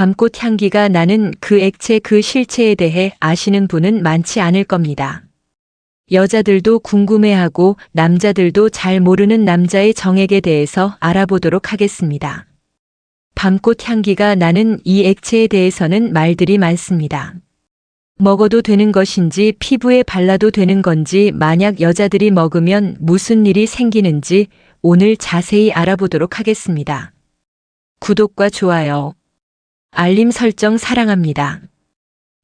밤꽃 향기가 나는 그 액체 그 실체에 대해 아시는 분은 많지 않을 겁니다. 여자들도 궁금해하고 남자들도 잘 모르는 남자의 정액에 대해서 알아보도록 하겠습니다. 밤꽃 향기가 나는 이 액체에 대해서는 말들이 많습니다. 먹어도 되는 것인지 피부에 발라도 되는 건지 만약 여자들이 먹으면 무슨 일이 생기는지 오늘 자세히 알아보도록 하겠습니다. 구독과 좋아요, 알림 설정 사랑합니다.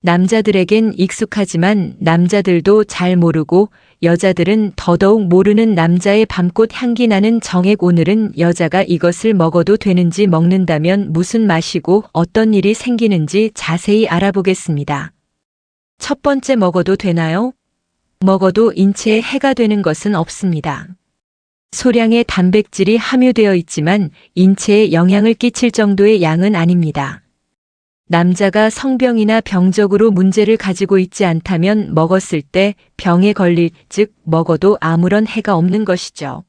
남자들에겐 익숙하지만 남자들도 잘 모르고 여자들은 더더욱 모르는 남자의 밤꽃 향기 나는 정액. 오늘은 여자가 이것을 먹어도 되는지 먹는다면 무슨 맛이고 어떤 일이 생기는지 자세히 알아보겠습니다. 첫 번째, 먹어도 되나요? 먹어도 인체에 해가 되는 것은 없습니다. 소량의 단백질이 함유되어 있지만 인체에 영향을 끼칠 정도의 양은 아닙니다. 남자가 성병이나 병적으로 문제를 가지고 있지 않다면 먹었을 때 병에 걸릴, 즉 먹어도 아무런 해가 없는 것이죠.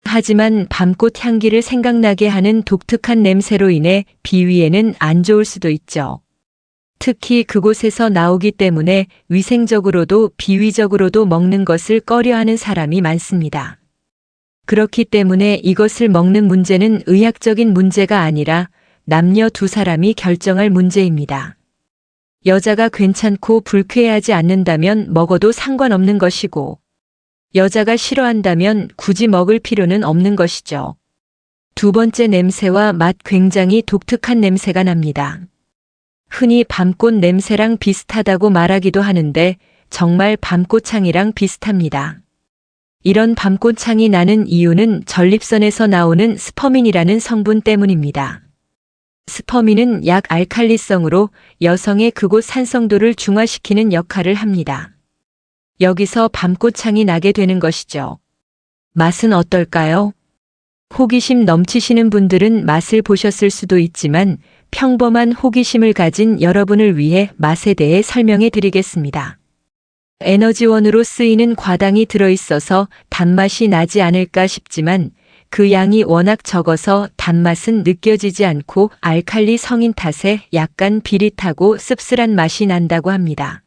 하지만 밤꽃 향기를 생각나게 하는 독특한 냄새로 인해 비위에는 안 좋을 수도 있죠. 특히 그곳에서 나오기 때문에 위생적으로도 비위적으로도 먹는 것을 꺼려하는 사람이 많습니다. 그렇기 때문에 이것을 먹는 문제는 의학적인 문제가 아니라 남녀 두 사람이 결정할 문제입니다. 여자가 괜찮고 불쾌해하지 않는다면 먹어도 상관없는 것이고, 여자가 싫어한다면 굳이 먹을 필요는 없는 것이죠. 두 번째, 냄새와 맛. 굉장히 독특한 냄새가 납니다. 흔히 밤꽃 냄새랑 비슷하다고 말하기도 하는데 정말 밤꽃향이랑 비슷합니다. 이런 밤꽃향이 나는 이유는 전립선에서 나오는 스퍼민이라는 성분 때문입니다. 스퍼민은 약 알칼리성으로 여성의 그곳 산성도를 중화시키는 역할을 합니다. 여기서 밤꽃향이 나게 되는 것이죠. 맛은 어떨까요? 호기심 넘치시는 분들은 맛을 보셨을 수도 있지만 평범한 호기심을 가진 여러분을 위해 맛에 대해 설명해 드리겠습니다. 에너지원으로 쓰이는 과당이 들어있어서 단맛이 나지 않을까 싶지만 그 양이 워낙 적어서 단맛은 느껴지지 않고 알칼리 성인 탓에 약간 비릿하고 씁쓸한 맛이 난다고 합니다.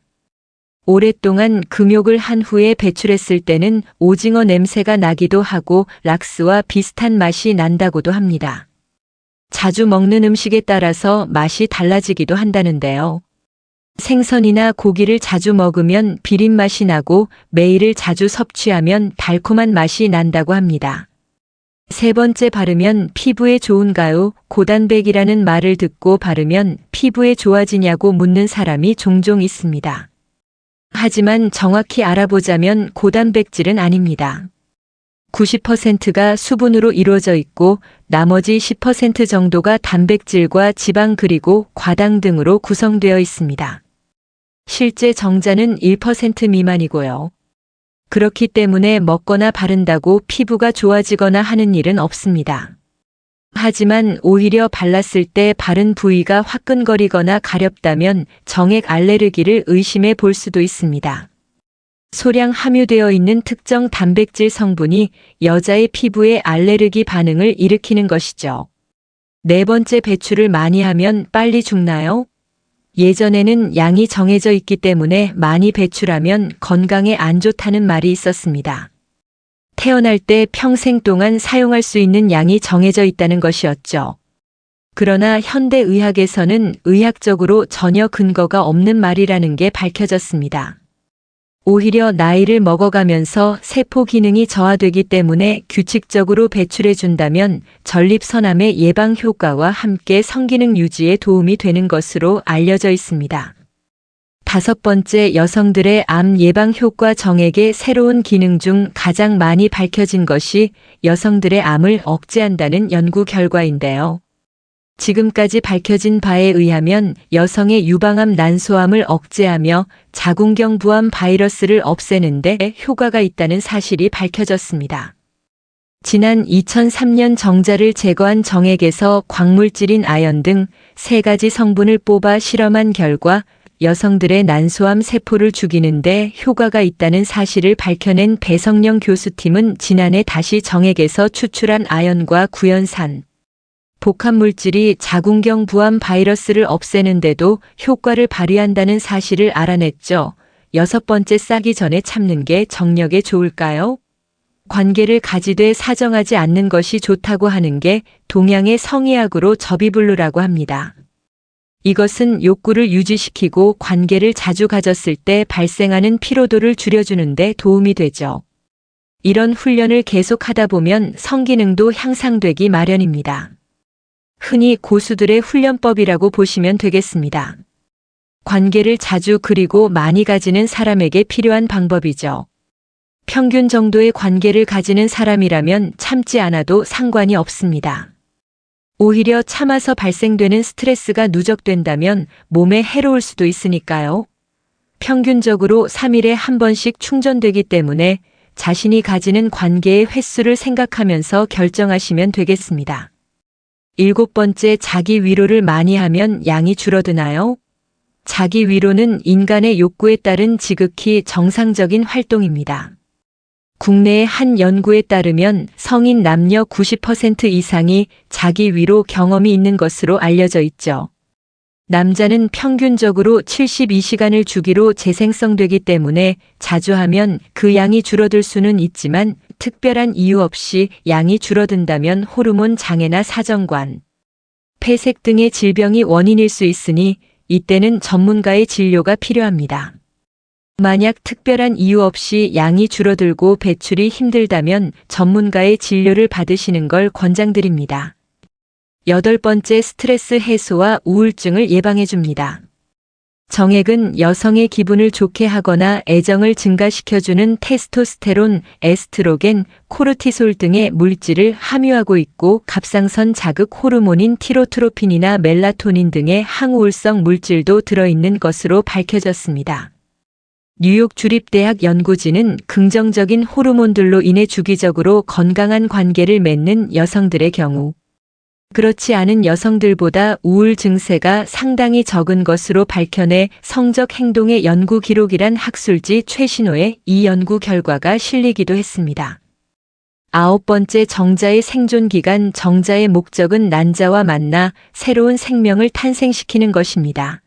오랫동안 금욕을 한 후에 배출했을 때는 오징어 냄새가 나기도 하고 락스와 비슷한 맛이 난다고도 합니다. 자주 먹는 음식에 따라서 맛이 달라지기도 한다는데요. 생선이나 고기를 자주 먹으면 비린 맛이 나고 매일을 자주 섭취하면 달콤한 맛이 난다고 합니다. 세 번째, 바르면 피부에 좋은가요? 고단백이라는 말을 듣고 바르면 피부에 좋아지냐고 묻는 사람이 종종 있습니다. 하지만 정확히 알아보자면 고단백질은 아닙니다. 90%가 수분으로 이루어져 있고 나머지 10% 정도가 단백질과 지방 그리고 과당 등으로 구성되어 있습니다. 실제 정자는 1% 미만이고요. 그렇기 때문에 먹거나 바른다고 피부가 좋아지거나 하는 일은 없습니다. 하지만 오히려 발랐을 때 바른 부위가 화끈거리거나 가렵다면 정액 알레르기를 의심해 볼 수도 있습니다. 소량 함유되어 있는 특정 단백질 성분이 여자의 피부에 알레르기 반응을 일으키는 것이죠. 네 번째, 배출을 많이 하면 빨리 죽나요? 예전에는 양이 정해져 있기 때문에 많이 배출하면 건강에 안 좋다는 말이 있었습니다. 태어날 때 평생 동안 사용할 수 있는 양이 정해져 있다는 것이었죠. 그러나 현대의학에서는 의학적으로 전혀 근거가 없는 말이라는 게 밝혀졌습니다. 오히려 나이를 먹어가면서 세포 기능이 저하되기 때문에 규칙적으로 배출해준다면 전립선암의 예방 효과와 함께 성기능 유지에 도움이 되는 것으로 알려져 있습니다. 다섯 번째, 여성들의 암 예방 효과. 정액의 새로운 기능 중 가장 많이 밝혀진 것이 여성들의 암을 억제한다는 연구 결과인데요. 지금까지 밝혀진 바에 의하면 여성의 유방암 난소암을 억제하며 자궁경 부암 바이러스를 없애는 데 효과가 있다는 사실이 밝혀졌습니다. 지난 2003년 정자를 제거한 정액에서 광물질인 아연 등 3가지 성분을 뽑아 실험한 결과 여성들의 난소암 세포를 죽이는 데 효과가 있다는 사실을 밝혀낸 배성령 교수팀은 지난해 다시 정액에서 추출한 아연과 구연산, 복합물질이 자궁경 부암 바이러스를 없애는데도 효과를 발휘한다는 사실을 알아냈죠. 6번째, 싸기 전에 참는 게 정력에 좋을까요? 관계를 가지되 사정하지 않는 것이 좋다고 하는 게 동양의 성의학으로 접이불루라고 합니다. 이것은 욕구를 유지시키고 관계를 자주 가졌을 때 발생하는 피로도를 줄여주는 데 도움이 되죠. 이런 훈련을 계속하다 보면 성기능도 향상되기 마련입니다. 흔히 고수들의 훈련법이라고 보시면 되겠습니다. 관계를 자주 그리고 많이 가지는 사람에게 필요한 방법이죠. 평균 정도의 관계를 가지는 사람이라면 참지 않아도 상관이 없습니다. 오히려 참아서 발생되는 스트레스가 누적된다면 몸에 해로울 수도 있으니까요. 평균적으로 3일에 한 번씩 충전되기 때문에 자신이 가지는 관계의 횟수를 생각하면서 결정하시면 되겠습니다. 7번째, 자기 위로를 많이 하면 양이 줄어드나요? 자기 위로는 인간의 욕구에 따른 지극히 정상적인 활동입니다. 국내의 한 연구에 따르면 성인 남녀 90% 이상이 자기 위로 경험이 있는 것으로 알려져 있죠. 남자는 평균적으로 72시간을 주기로 재생성되기 때문에 자주 하면 그 양이 줄어들 수는 있지만 특별한 이유 없이 양이 줄어든다면 호르몬 장애나 사정관, 폐색 등의 질병이 원인일 수 있으니 이때는 전문가의 진료가 필요합니다. 만약 특별한 이유 없이 양이 줄어들고 배출이 힘들다면 전문가의 진료를 받으시는 걸 권장드립니다. 8번째, 스트레스 해소와 우울증을 예방해 줍니다. 정액은 여성의 기분을 좋게 하거나 애정을 증가시켜주는 테스토스테론, 에스트로겐, 코르티솔 등의 물질을 함유하고 있고 갑상선 자극 호르몬인 티로트로핀이나 멜라토닌 등의 항우울성 물질도 들어있는 것으로 밝혀졌습니다. 뉴욕 주립대학 연구진은 긍정적인 호르몬들로 인해 주기적으로 건강한 관계를 맺는 여성들의 경우 그렇지 않은 여성들보다 우울 증세가 상당히 적은 것으로 밝혀내 성적 행동의 연구 기록이란 학술지 최신호에 이 연구 결과가 실리기도 했습니다. 9번째, 정자의 생존 기간. 정자의 목적은 난자와 만나 새로운 생명을 탄생시키는 것입니다.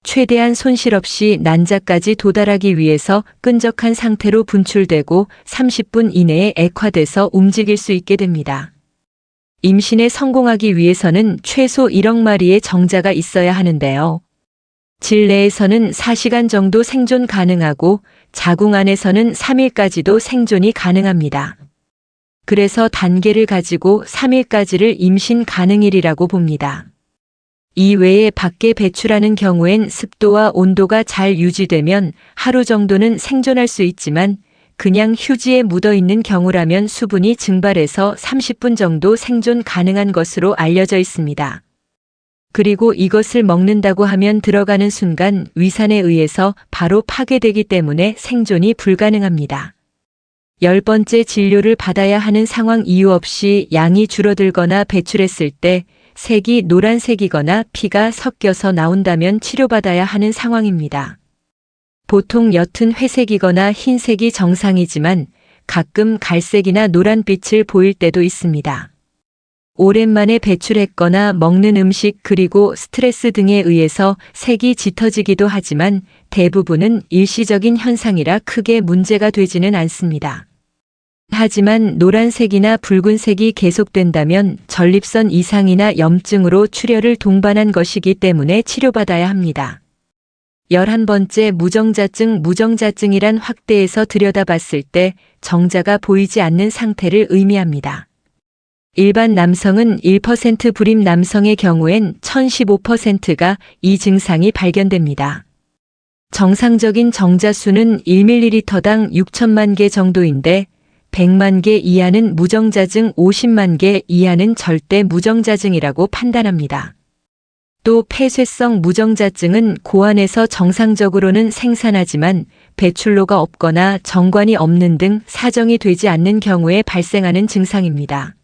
최대한 손실 없이 난자까지 도달하기 위해서 끈적한 상태로 분출되고 30분 이내에 액화돼서 움직일 수 있게 됩니다. 임신에 성공하기 위해서는 최소 1억 마리의 정자가 있어야 하는데요. 질 내에서는 4시간 정도 생존 가능하고 자궁 안에서는 3일까지도 생존이 가능합니다. 그래서 단계를 가지고 3일까지를 임신 가능일이라고 봅니다. 이 외에 밖에 배출하는 경우엔 습도와 온도가 잘 유지되면 하루 정도는 생존할 수 있지만 그냥 휴지에 묻어 있는 경우라면 수분이 증발해서 30분 정도 생존 가능한 것으로 알려져 있습니다. 그리고 이것을 먹는다고 하면 들어가는 순간 위산에 의해서 바로 파괴되기 때문에 생존이 불가능합니다. 10번째, 진료를 받아야 하는 상황. 이유 없이 양이 줄어들거나 배출했을 때 색이 노란색이거나 피가 섞여서 나온다면 치료받아야 하는 상황입니다. 보통 옅은 회색이거나 흰색이 정상이지만 가끔 갈색이나 노란빛을 보일 때도 있습니다. 오랜만에 배출했거나 먹는 음식 그리고 스트레스 등에 의해서 색이 짙어지기도 하지만 대부분은 일시적인 현상이라 크게 문제가 되지는 않습니다. 하지만 노란색이나 붉은색이 계속된다면 전립선 이상이나 염증으로 출혈을 동반한 것이기 때문에 치료받아야 합니다. 11번째, 무정자증. 무정자증이란 확대해서 들여다봤을 때 정자가 보이지 않는 상태를 의미합니다. 일반 남성은 1% 불임 남성의 경우엔 1015%가 이 증상이 발견됩니다. 정상적인 정자 수는 1ml당 6천만 개 정도인데 100만 개 이하는 무정자증, 50만 개 이하는 절대 무정자증이라고 판단합니다. 또 폐쇄성 무정자증은 고안에서 정상적으로는 생산하지만 배출로가 없거나 정관이 없는 등 사정이 되지 않는 경우에 발생하는 증상입니다.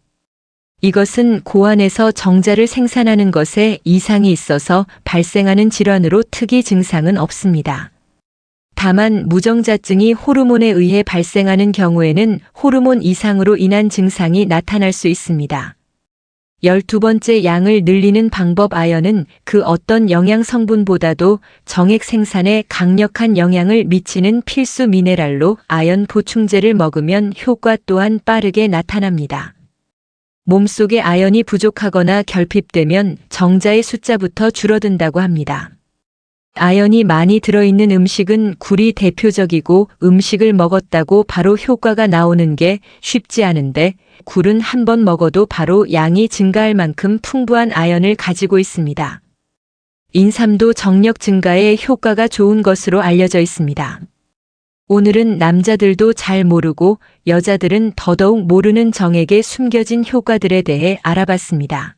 이것은 고안에서 정자를 생산하는 것에 이상이 있어서 발생하는 질환으로 특이 증상은 없습니다. 다만 무정자증이 호르몬에 의해 발생하는 경우에는 호르몬 이상으로 인한 증상이 나타날 수 있습니다. 12번째, 양을 늘리는 방법. 아연은 그 어떤 영양 성분보다도 정액 생산에 강력한 영향을 미치는 필수 미네랄로 아연 보충제를 먹으면 효과 또한 빠르게 나타납니다. 몸속에 아연이 부족하거나 결핍되면 정자의 숫자부터 줄어든다고 합니다. 아연이 많이 들어있는 음식은 굴이 대표적이고 음식을 먹었다고 바로 효과가 나오는 게 쉽지 않은데 굴은 한 번 먹어도 바로 양이 증가할 만큼 풍부한 아연을 가지고 있습니다. 인삼도 정력 증가에 효과가 좋은 것으로 알려져 있습니다. 오늘은 남자들도 잘 모르고 여자들은 더더욱 모르는 정액에 숨겨진 효과들에 대해 알아봤습니다.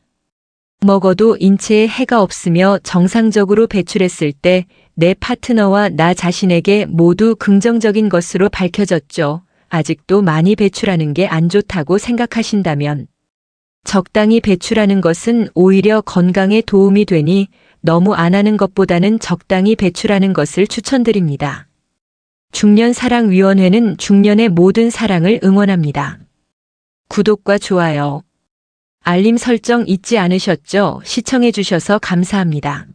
먹어도 인체에 해가 없으며 정상적으로 배출했을 때 내 파트너와 나 자신에게 모두 긍정적인 것으로 밝혀졌죠. 아직도 많이 배출하는 게 안 좋다고 생각하신다면 적당히 배출하는 것은 오히려 건강에 도움이 되니 너무 안 하는 것보다는 적당히 배출하는 것을 추천드립니다. 중년사랑위원회는 중년의 모든 사랑을 응원합니다. 구독과 좋아요, 알림 설정 잊지 않으셨죠? 시청해 주셔서 감사합니다.